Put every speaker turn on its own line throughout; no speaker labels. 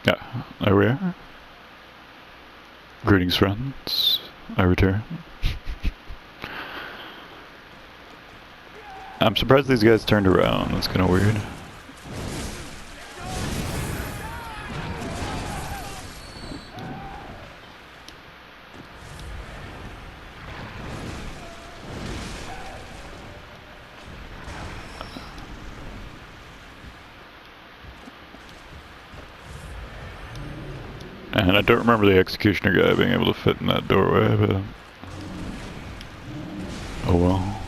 Yeah, there we are. Greetings, friends. I return. I'm surprised these guys turned around. That's kind of weird. And I don't remember the executioner guy being able to fit in that doorway, but... oh well.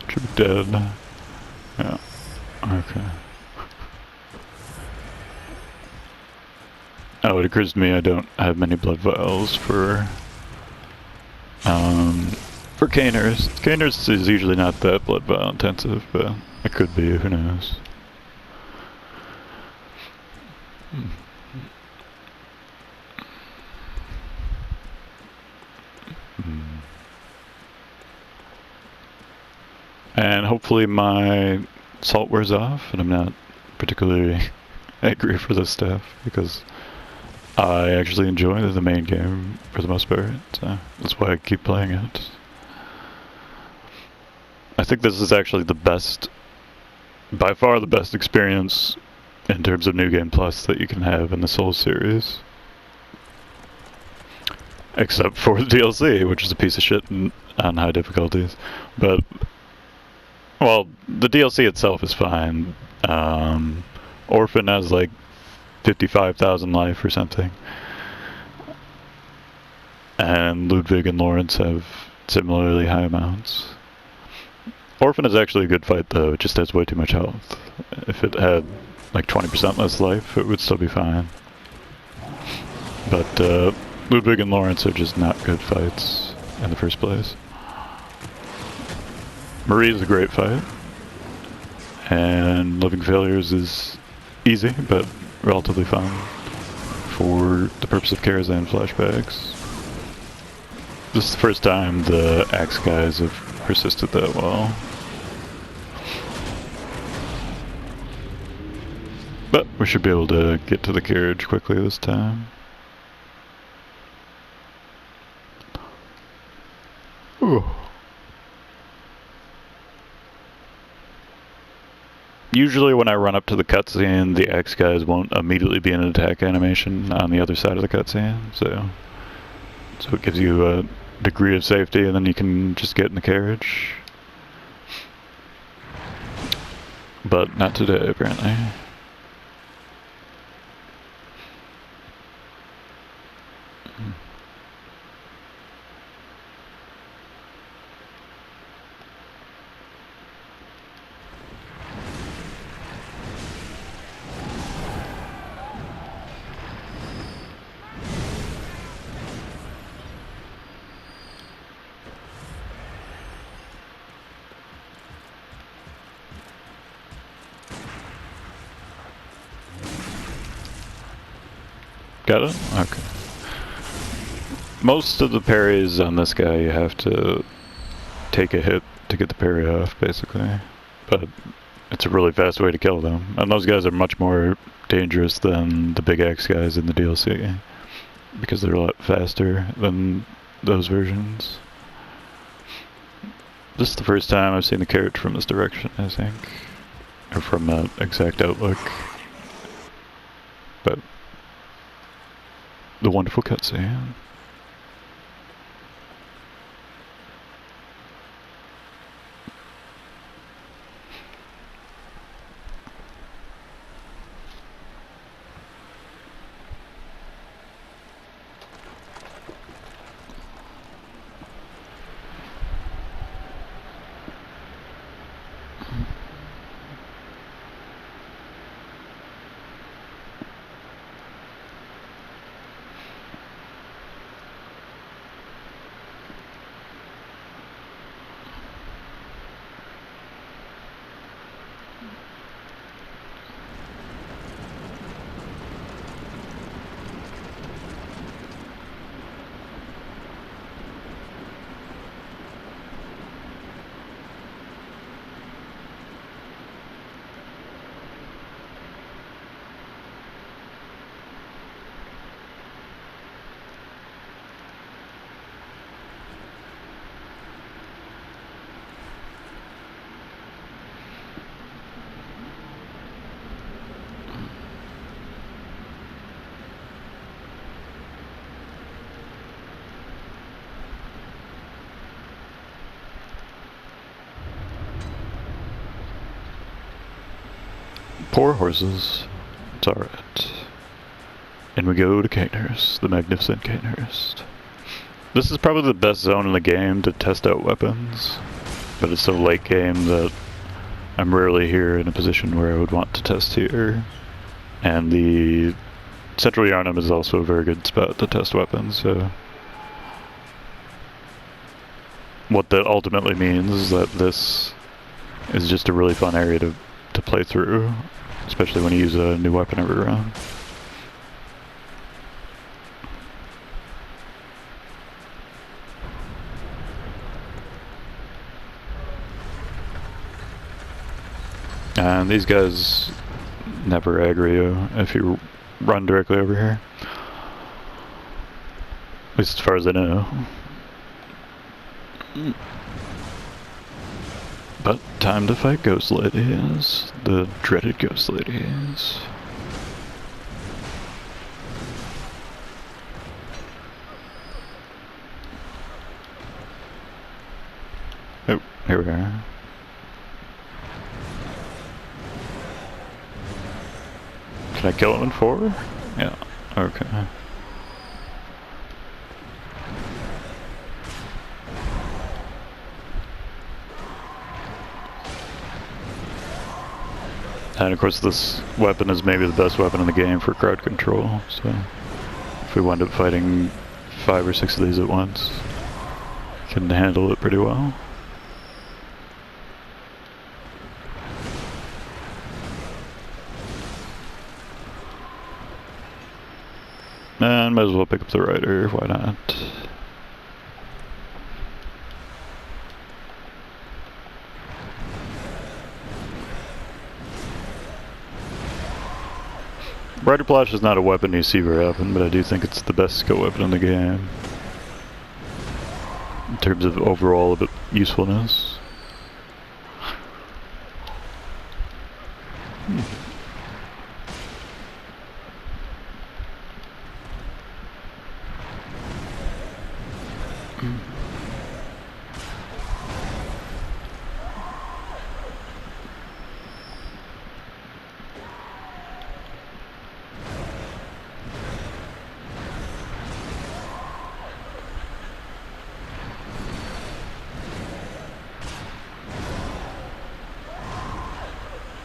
Should be dead. Yeah. Okay. Oh, it occurs to me I don't have many blood vials for Caners. Caners is usually not that blood vial intensive, but it could be, who knows. And hopefully my salt wears off and I'm not particularly angry for this stuff, because I actually enjoy the main game for the most part, so that's why I keep playing it. I think this is actually the best, by far the best experience in terms of New Game Plus that you can have in the Souls series. Except for the DLC, which is a piece of shit on high difficulties. But, well, the DLC itself is fine. Orphan has like 55,000 life or something. And Ludwig and Lawrence have similarly high amounts. Orphan is actually a good fight though, it just has way too much health. If it had like 20% less life, it would still be fine. But Ludwig and Lawrence are just not good fights in the first place. Marie is a great fight. And Living Failures is easy, but relatively fun for the purpose of Karazhan flashbacks. This is the first time the axe guys have persisted that well. But we should be able to get to the carriage quickly this time. Ooh. Usually when I run up to the cutscene, the axe guys won't immediately be in an attack animation on the other side of the cutscene, so it gives you a degree of safety, and then you can just get in the carriage. But not today, apparently. Got it? Okay. Most of the parries on this guy, you have to take a hit to get the parry off, basically. But it's a really fast way to kill them. And those guys are much more dangerous than the big axe guys in the DLC, because they're a lot faster than those versions. This is the first time I've seen the carriage from this direction, I think. Or from that exact outlook. But the wonderful cutscene. Poor horses. It's alright. And we go to Canehurst, the magnificent Canehurst. This is probably the best zone in the game to test out weapons, but it's so late game that I'm rarely here in a position where I would want to test here. And the Central Yarnum is also a very good spot to test weapons, so... What that ultimately means is that this is just a really fun area to play through, especially when you use a new weapon every round. And these guys never aggro you if you run directly over here. At least as far as I know. But time to fight ghost ladies. The dreaded ghost ladies. Oh, here we are. Can I kill him in 4? Yeah, okay. And of course this weapon is maybe the best weapon in the game for crowd control, so if we wind up fighting 5 or 6 of these at once, we can handle it pretty well. And might as well pick up the rider, why not? Rider Plash is not a weapon you see very often, but I do think it's the best skill weapon in the game. In terms of overall usefulness.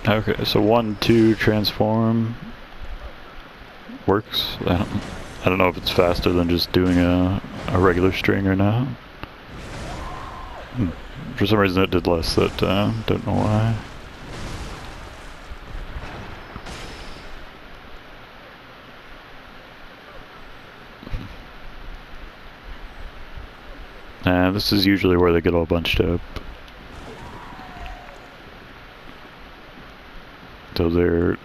Okay, so 1-2 transform works. I don't know if it's faster than just doing a regular string or not. For some reason it did less that time, don't know why. And this is usually where they get all bunched up. So they're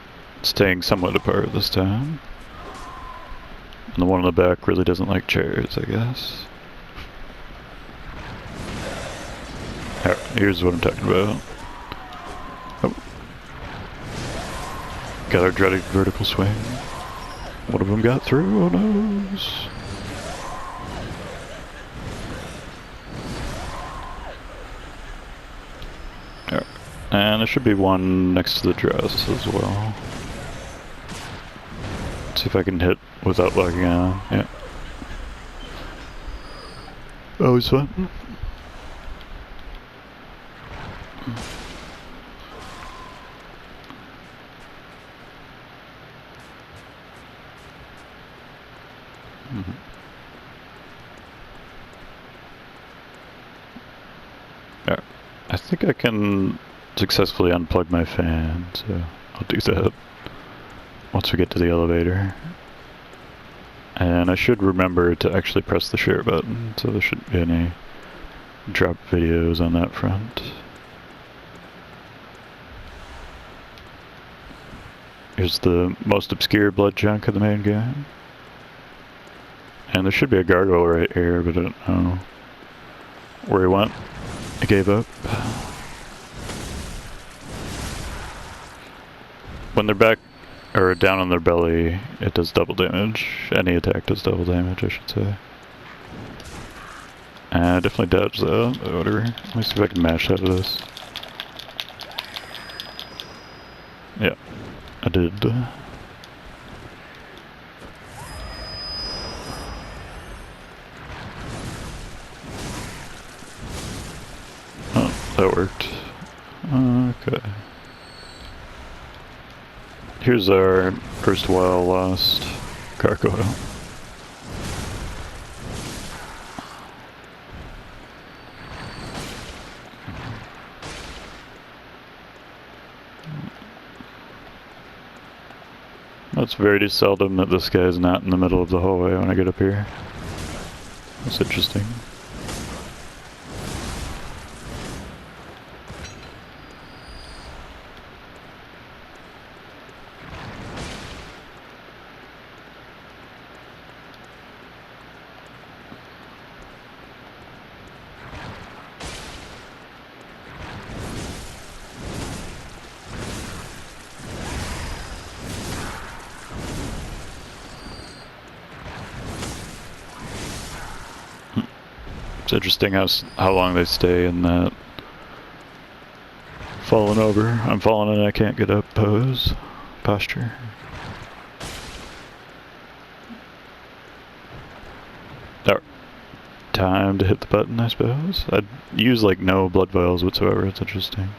staying somewhat apart this time. And the one in the back really doesn't like chairs, I guess. Here's what I'm talking about. Oh. Got our dreaded vertical swing. One of them got through, oh noes. And there should be one next to the dress as well. Let's see if I can hit without logging on. Yeah. Always fun. Yeah. I think I can successfully unplug my fan, so I'll do that once we get to the elevator. And I should remember to actually press the share button, so there shouldn't be any drop videos on that front. Here's the most obscure blood chunk of the main game. And there should be a gargoyle right here, but I don't know where he went. I gave up. When they're back, or down on their belly, it does double damage. Any attack does double damage, I should say. And definitely dodge that, whatever. Let me see if I can mash out of this. Yeah. I did. Oh, that worked. Okay. Here's our erstwhile lost gargoyle. It's very seldom that this guy's not in the middle of the hallway when I get up here. That's interesting. It's interesting how long they stay in that falling over. I'm falling and I can't get up posture. Oh, time to hit the button, I suppose. I'd use like no blood vials whatsoever. It's interesting.